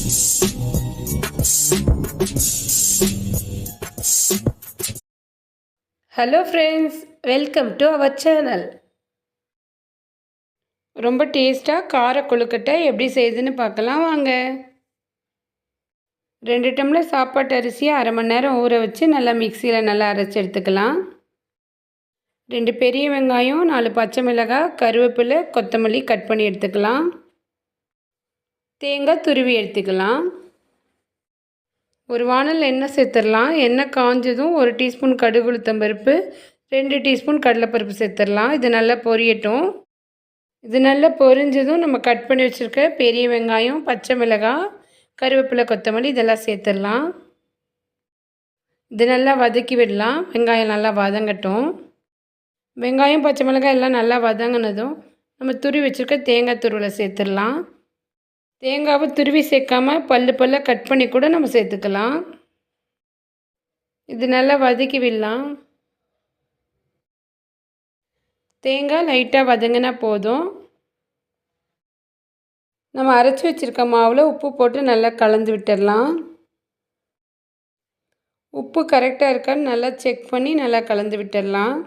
Hello friends, welcome to our channel. ரொம்ப டேஸ்ட்டாக கார கொழுக்கட்டை எப்படி செய்யுதுன்னு பார்க்கலாம் வாங்க. 2 டம்ளர் சாப்பாட்டு அரிசியை அரை மணி நேரம் ஊற வச்சு நல்லா மிக்சியில் நல்லா அரைச்சி எடுத்துக்கலாம். 2 பெரிய வெங்காயம், 4 பச்சை மிளகாய், கருவேப்பிலை, கொத்தமல்லி கட் பண்ணி எடுத்துக்கலாம். தேங்காய் துருவி எடுத்துக்கலாம். ஒரு வானல் எண்ணெய் சேர்த்துடலாம். எண்ணெய் காஞ்சதும் 1 டீஸ்பூன் கடுகு உளுத்தம் பருப்பு, 2 டீஸ்பூன் கடலைப்பருப்பு சேர்த்துடலாம். இது நல்லா பொரியட்டும். இது நல்லா பொரிஞ்சதும் நம்ம கட் பண்ணி வச்சுருக்க பெரிய வெங்காயம், பச்சை மிளகாய், கருவேப்பிலை, கொத்தமல்லி இதெல்லாம் சேர்த்துடலாம். இது நல்லா வதக்கி விடலாம். வெங்காயம் நல்லா வதங்கட்டும். வெங்காயம், பச்சை மிளகாய் எல்லாம் நல்லா வதங்கினதும் நம்ம துருவி வச்சுருக்க தேங்காய் துருவலை சேர்த்துடலாம். தேங்காவை துருவி சேர்க்காமல் பல்லாக கட் பண்ணி கூட நம்ம சேர்த்துக்கலாம். இது நல்லா வதக்கி விடலாம். தேங்காய் லைட்டாக வதங்கினா போதும். நம்ம அரைச்சி வச்சுருக்க மாவில் உப்பு போட்டு நல்லா கலந்து விட்டுடலாம். உப்பு கரெக்டாக இருக்கான்னு நல்லா செக் பண்ணி நல்லா கலந்து விட்டுடலாம்.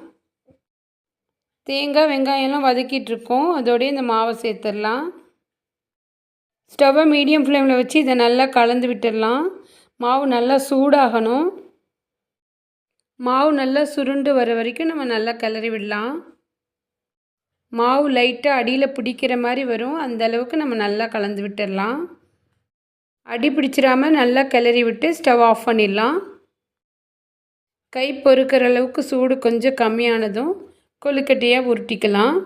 தேங்காய் வெங்காயம்லாம் வதக்கிட்டுருக்கோம். அதோடய இந்த மாவை சேர்த்துடலாம். ஸ்டவ்வை மீடியம் ஃப்ளேமில் வச்சு இதை நல்லா கலந்து விட்டுடலாம். மாவு நல்லா சூடாகணும். மாவு நல்லா சுருண்டு வர வரைக்கும் நம்ம நல்லா கிளறி விடலாம். மாவு லைட்டாக அடியில் பிடிக்கிற மாதிரி வரும். அந்த அளவுக்கு நம்ம நல்லா கலந்து விட்டுடலாம். அடி பிடிச்சிடாமல் நல்லா கிளறி விட்டு ஸ்டவ் ஆஃப் பண்ணிடலாம். கை பொறுக்கிற அளவுக்கு சூடு கொஞ்சம் கம்மியானதும் கொழுக்கட்டையாக உருட்டிக்கலாம்.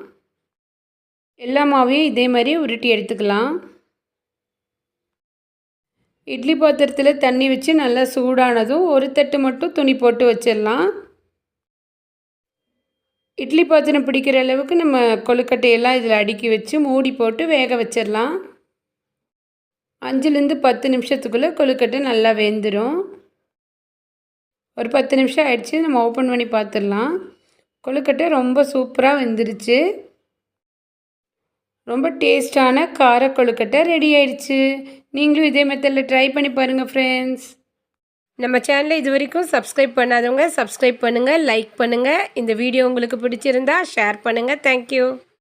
எல்லா மாவையும் இதே மாதிரி உருட்டி எடுத்துக்கலாம். இட்லி பாத்திரத்தில் தண்ணி வச்சு நல்லா சூடானதும் ஒரு தட்டு மட்டும் துணி போட்டு வச்சிடலாம். இட்லி பாத்திரம் பிடிக்கிற அளவுக்கு நம்ம கொழுக்கட்டையெல்லாம் இதில் அடுக்கி வச்சு மூடி போட்டு வேக வச்சிடலாம். 5லேருந்து 10 நிமிஷத்துக்குள்ளே கொழுக்கட்டை நல்லா வெந்துடும். ஒரு 10 நிமிஷம் ஆயிடுச்சு. நம்ம ஓப்பன் பண்ணி பார்த்துடலாம். கொழுக்கட்டை ரொம்ப சூப்பராக வெந்துருச்சு. ரொம்ப டேஸ்டான கார கொழுக்கட்டை ரெடி ஆயிடுச்சு. நீங்களும் இதே மெத்தடில் ட்ரை பண்ணி பாருங்கள் ஃப்ரெண்ட்ஸ். நம்ம சேனலை இது வரைக்கும் சப்ஸ்கிரைப் பண்ணாதவங்க சப்ஸ்கிரைப் பண்ணுங்கள், லைக் பண்ணுங்கள். இந்த வீடியோ உங்களுக்கு பிடிச்சிருந்தா ஷேர் பண்ணுங்கள். தேங்க்யூ.